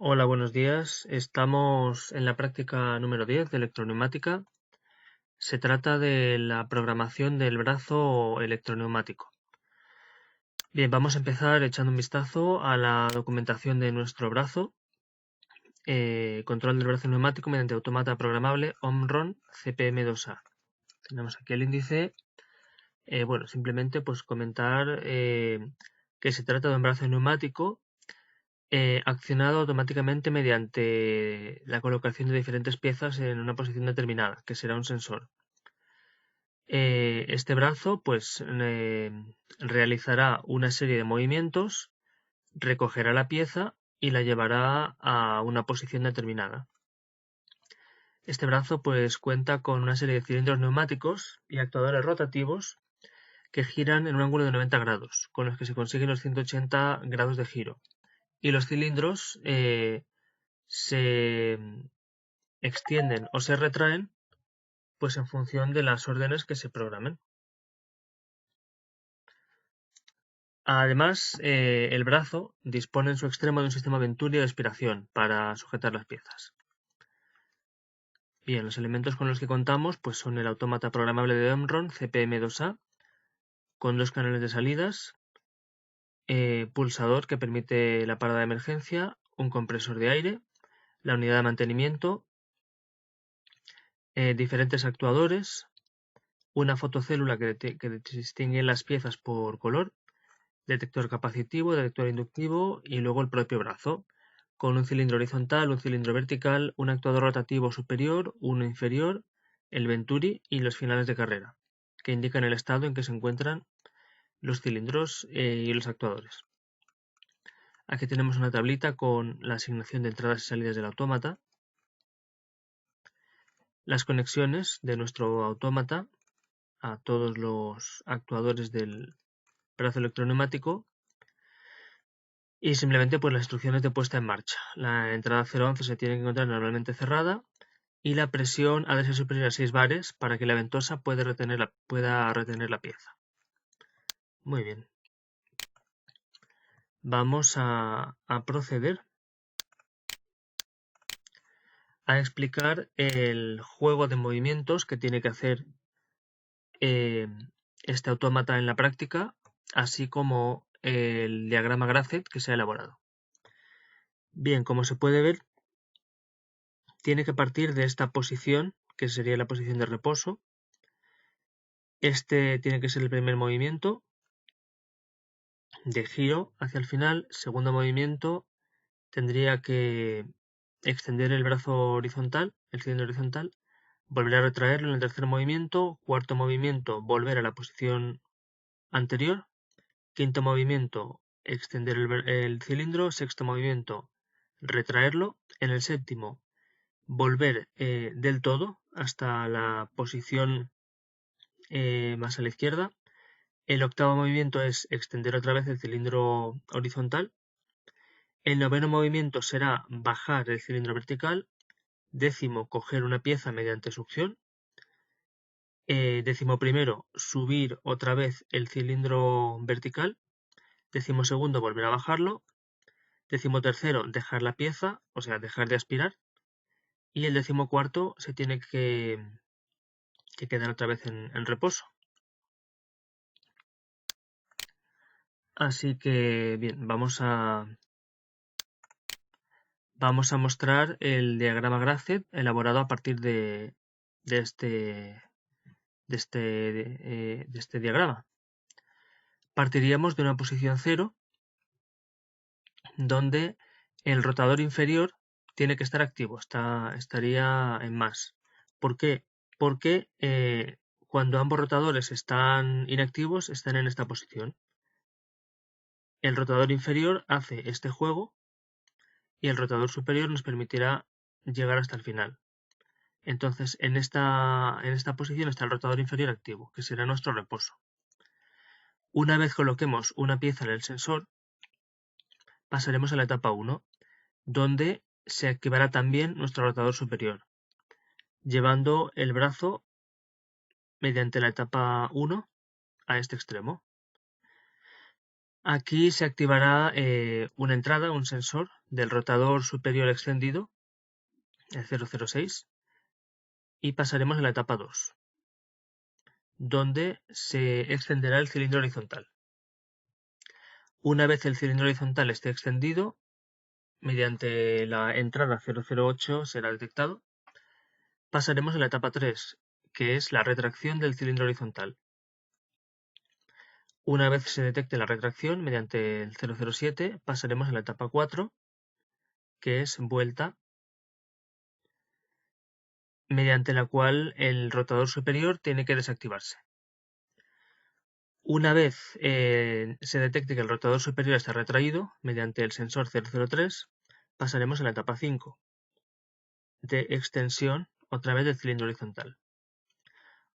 Hola, buenos días. Estamos en la práctica número 10 de electroneumática. Se trata de la programación del brazo electroneumático. Bien, vamos a empezar echando un vistazo a la documentación de nuestro brazo. Control del brazo neumático mediante automata programable Omron CPM2A. Tenemos aquí el índice. Simplemente pues comentar que se trata de un brazo neumático accionado automáticamente mediante la colocación de diferentes piezas en una posición determinada, que será un sensor. Este brazo pues realizará una serie de movimientos, recogerá la pieza y la llevará a una posición determinada. Este brazo pues cuenta con una serie de cilindros neumáticos y actuadores rotativos que giran en un ángulo de 90 grados, con los que se consiguen los 180 grados de giro. Y los cilindros se extienden o se retraen pues en función de las órdenes que se programen. Además, el brazo dispone en su extremo de un sistema Venturi de aspiración para sujetar las piezas. Bien, los elementos con los que contamos pues son el autómata programable de Omron CPM2A con 2 canales de salidas, pulsador que permite la parada de emergencia, un compresor de aire, la unidad de mantenimiento, diferentes actuadores, una fotocélula que distingue las piezas por color, detector capacitivo, detector inductivo y luego el propio brazo, con un cilindro horizontal, un cilindro vertical, un actuador rotativo superior, uno inferior, el Venturi y los finales de carrera, que indican el estado en que se encuentran los cilindros y los actuadores. Aquí tenemos una tablita con la asignación de entradas y salidas del autómata, las conexiones de nuestro autómata a todos los actuadores del brazo electroneumático y simplemente pues las instrucciones de puesta en marcha. La entrada 011 se tiene que encontrar normalmente cerrada y la presión ha de ser superior a 6 bares para que la ventosa pueda retener la pieza. Muy bien. Vamos a proceder a explicar el juego de movimientos que tiene que hacer este autómata en la práctica, así como el diagrama Grafet que se ha elaborado. Bien, como se puede ver, tiene que partir de esta posición, que sería la posición de reposo. Este tiene que ser el primer movimiento de giro hacia el final. Segundo movimiento tendría que extender el brazo horizontal, el cilindro horizontal, volver a retraerlo en el tercer movimiento. Cuarto movimiento, volver a la posición anterior. Quinto movimiento, extender el cilindro. Sexto movimiento, retraerlo. En el séptimo, volver del todo hasta la posición más a la izquierda. El octavo movimiento es extender otra vez el cilindro horizontal. El noveno movimiento será bajar el cilindro vertical. Décimo, coger una pieza mediante succión. Décimo primero, subir otra vez el cilindro vertical. Décimo segundo, volver a bajarlo. Décimo tercero, dejar la pieza, o sea, dejar de aspirar. Y el décimo cuarto se tiene que quedar otra vez en reposo. Así que, bien, vamos a mostrar el diagrama Grafet elaborado a partir de este diagrama. Partiríamos de una posición 0 donde el rotador inferior tiene que estar activo, estaría en más. ¿Por qué? Porque cuando ambos rotadores están inactivos, están en esta posición. El rotador inferior hace este juego y el rotador superior nos permitirá llegar hasta el final. Entonces, en esta posición está el rotador inferior activo, que será nuestro reposo. Una vez coloquemos una pieza en el sensor, pasaremos a la etapa 1, donde se activará también nuestro rotador superior, llevando el brazo mediante la etapa 1 a este extremo. Aquí se activará una entrada, un sensor del rotador superior extendido, el 006, y pasaremos a la etapa 2, donde se extenderá el cilindro horizontal. Una vez el cilindro horizontal esté extendido, mediante la entrada 008 será detectado, pasaremos a la etapa 3, que es la retracción del cilindro horizontal. Una vez se detecte la retracción mediante el 007, pasaremos a la etapa 4, que es vuelta, mediante la cual el rotador superior tiene que desactivarse. Una vez se detecte que el rotador superior está retraído, mediante el sensor 003, pasaremos a la etapa 5, de extensión otra vez del cilindro horizontal.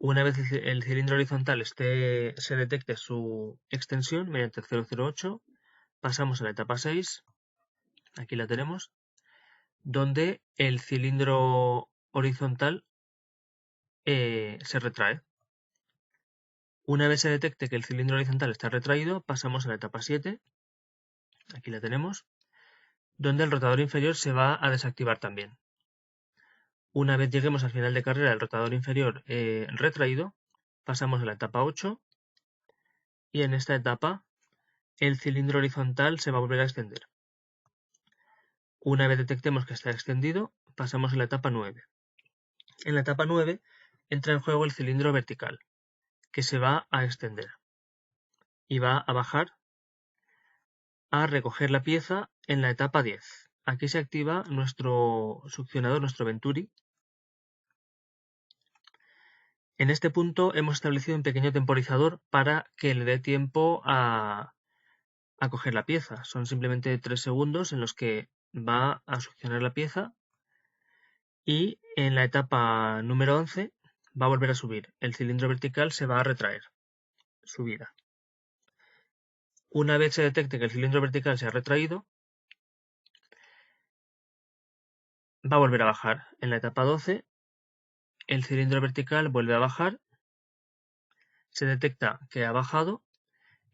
Una vez el cilindro horizontal se detecte su extensión mediante el 008, pasamos a la etapa 6, aquí la tenemos, donde el cilindro horizontal se retrae. Una vez se detecte que el cilindro horizontal está retraído, pasamos a la etapa 7, aquí la tenemos, donde el rotador inferior se va a desactivar también. Una vez lleguemos al final de carrera del rotador inferior retraído, pasamos a la etapa 8 y en esta etapa el cilindro horizontal se va a volver a extender. Una vez detectemos que está extendido, pasamos a la etapa 9. En la etapa 9 entra en juego el cilindro vertical, que se va a extender y va a bajar a recoger la pieza en la etapa 10. Aquí se activa nuestro succionador, nuestro Venturi. En este punto hemos establecido un pequeño temporizador para que le dé tiempo a coger la pieza. Son simplemente 3 segundos en los que va a succionar la pieza y en la etapa número 11 va a volver a subir. El cilindro vertical se va a retraer. Subida. Una vez se detecte que el cilindro vertical se ha retraído, va a volver a bajar. En la etapa 12 el cilindro vertical vuelve a bajar, se detecta que ha bajado.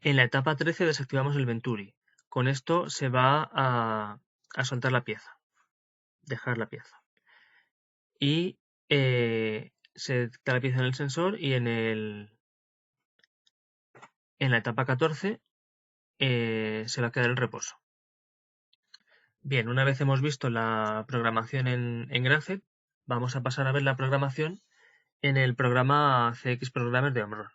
En la etapa 13 desactivamos el Venturi. Con esto se va a soltar la pieza, dejar la pieza. Y se detecta la pieza en el sensor y en la etapa 14 se va a quedar el reposo. Bien, una vez hemos visto la programación en Graphed, vamos a pasar a ver la programación en el programa CX Programmer de Omron.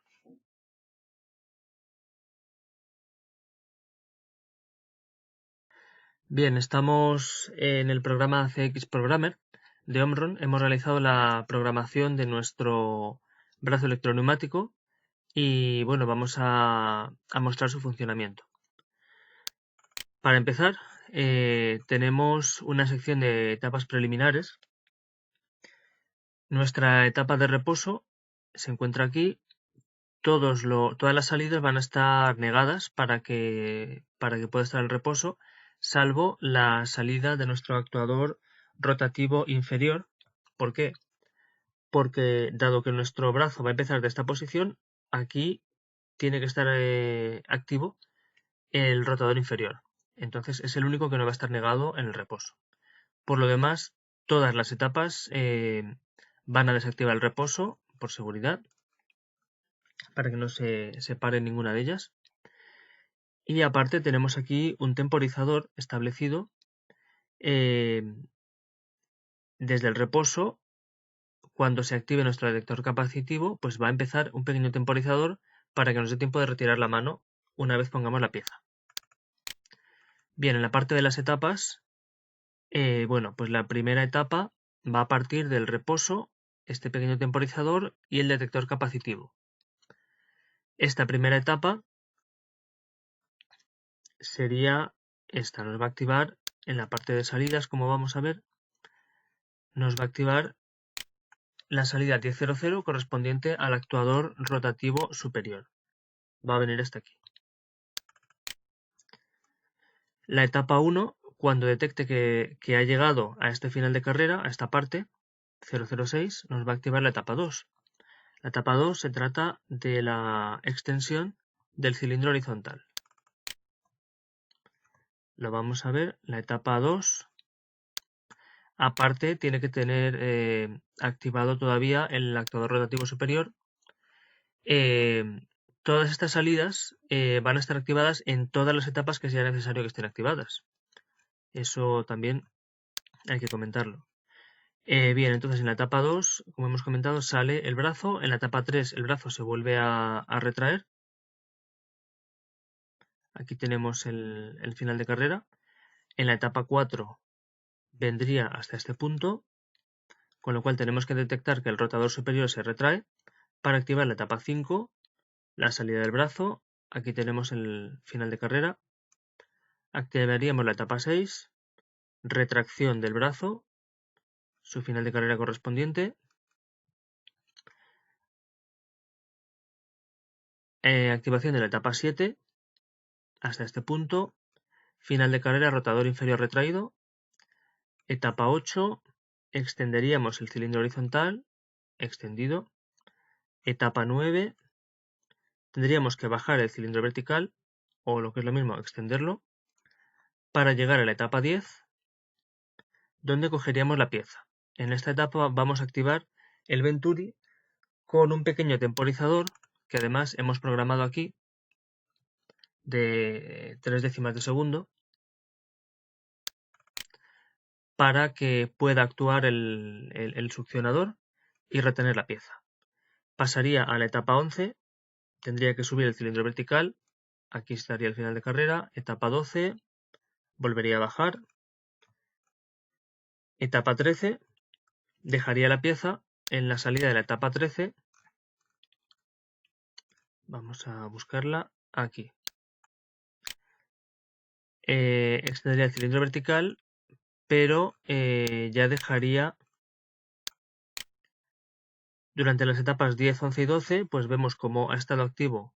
Bien, estamos en el programa CX Programmer de Omron. Hemos realizado la programación de nuestro brazo electroneumático y bueno, vamos a mostrar su funcionamiento. Para empezar, tenemos una sección de etapas preliminares. Nuestra etapa de reposo se encuentra aquí. Todas las salidas van a estar negadas para que pueda estar el reposo, salvo la salida de nuestro actuador rotativo inferior. ¿Por qué? Porque dado que nuestro brazo va a empezar de esta posición, aquí tiene que estar activo el rotador inferior. Entonces es el único que no va a estar negado en el reposo. Por lo demás, todas las etapas van a desactivar el reposo por seguridad, para que no se separe ninguna de ellas. Y aparte tenemos aquí un temporizador establecido desde el reposo. Cuando se active nuestro detector capacitivo, pues va a empezar un pequeño temporizador para que nos dé tiempo de retirar la mano una vez pongamos la pieza. Bien, en la parte de las etapas, bueno, pues la primera etapa va a partir del reposo, este pequeño temporizador y el detector capacitivo. Esta primera etapa sería esta, nos va a activar en la parte de salidas, como vamos a ver, nos va a activar la salida 1000 correspondiente al actuador rotativo superior. Va a venir hasta aquí. La etapa 1, cuando detecte que ha llegado a este final de carrera, a esta parte, 006, nos va a activar la etapa 2. La etapa 2 se trata de la extensión del cilindro horizontal. lo vamos a ver. La etapa 2, aparte, tiene que tener activado todavía el actuador rotativo superior. Todas estas salidas van a estar activadas en todas las etapas que sea necesario que estén activadas. Eso también hay que comentarlo. Bien, entonces en la etapa 2, como hemos comentado, sale el brazo. En la etapa 3 el brazo se vuelve a retraer. Aquí tenemos el final de carrera. En la etapa 4 vendría hasta este punto, con lo cual tenemos que detectar que el rotador superior se retrae. Para activar la etapa 5, la salida del brazo, aquí tenemos el final de carrera. Activaríamos la etapa 6, retracción del brazo, su final de carrera correspondiente. Activación de la etapa 7 hasta este punto. Final de carrera, rotador inferior retraído. Etapa 8, extenderíamos el cilindro horizontal, extendido. Etapa 9, tendríamos que bajar el cilindro vertical, o lo que es lo mismo, extenderlo, para llegar a la etapa 10, donde cogeríamos la pieza. En esta etapa vamos a activar el Venturi con un pequeño temporizador que además hemos programado aquí de 3 décimas de segundo para que pueda actuar el succionador y retener la pieza. Pasaría a la etapa 11, tendría que subir el cilindro vertical, aquí estaría el final de carrera. Etapa 12, volvería a bajar. Etapa 13, dejaría la pieza en la salida de la etapa 13. Vamos a buscarla aquí. Extendería el cilindro vertical, pero ya dejaría durante las etapas 10, 11 y 12, pues vemos cómo ha estado activo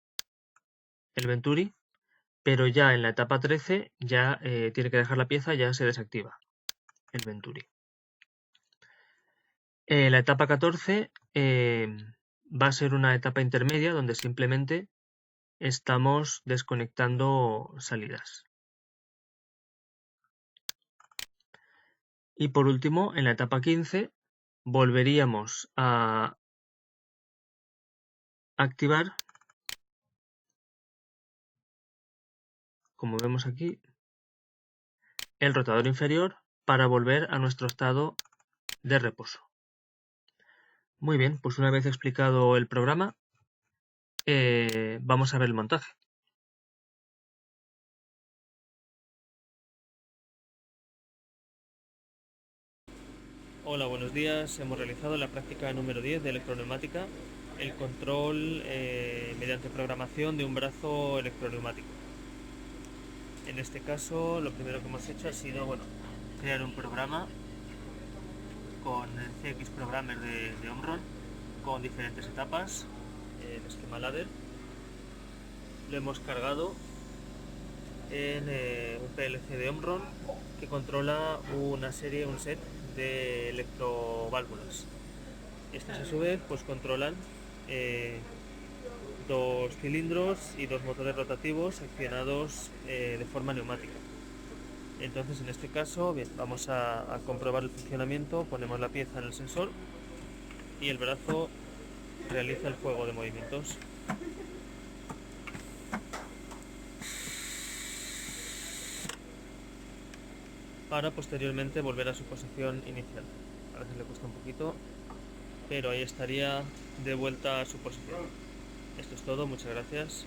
el Venturi, pero ya en la etapa 13 ya tiene que dejar la pieza, ya se desactiva el Venturi. La etapa 14 va a ser una etapa intermedia donde simplemente estamos desconectando salidas. Y por último, en la etapa 15, volveríamos a activar, como vemos aquí, el rotador inferior para volver a nuestro estado de reposo. Muy bien, pues una vez explicado el programa, vamos a ver el montaje. Hola, buenos días. Hemos realizado la práctica número 10 de electroneumática, el control mediante programación de un brazo electroneumático. En este caso, lo primero que hemos hecho ha sido crear un programa con el CX Programmer de Omron con diferentes etapas, el esquema ladder. Lo hemos cargado en un PLC de Omron que controla un set de electroválvulas. Estas a su vez pues controlan dos cilindros y dos motores rotativos accionados de forma neumática. Entonces en este caso vamos a comprobar el funcionamiento. Ponemos la pieza en el sensor y el brazo realiza el juego de movimientos. Para posteriormente volver a su posición inicial. A veces le cuesta un poquito, pero ahí estaría de vuelta a su posición. Esto es todo, muchas gracias.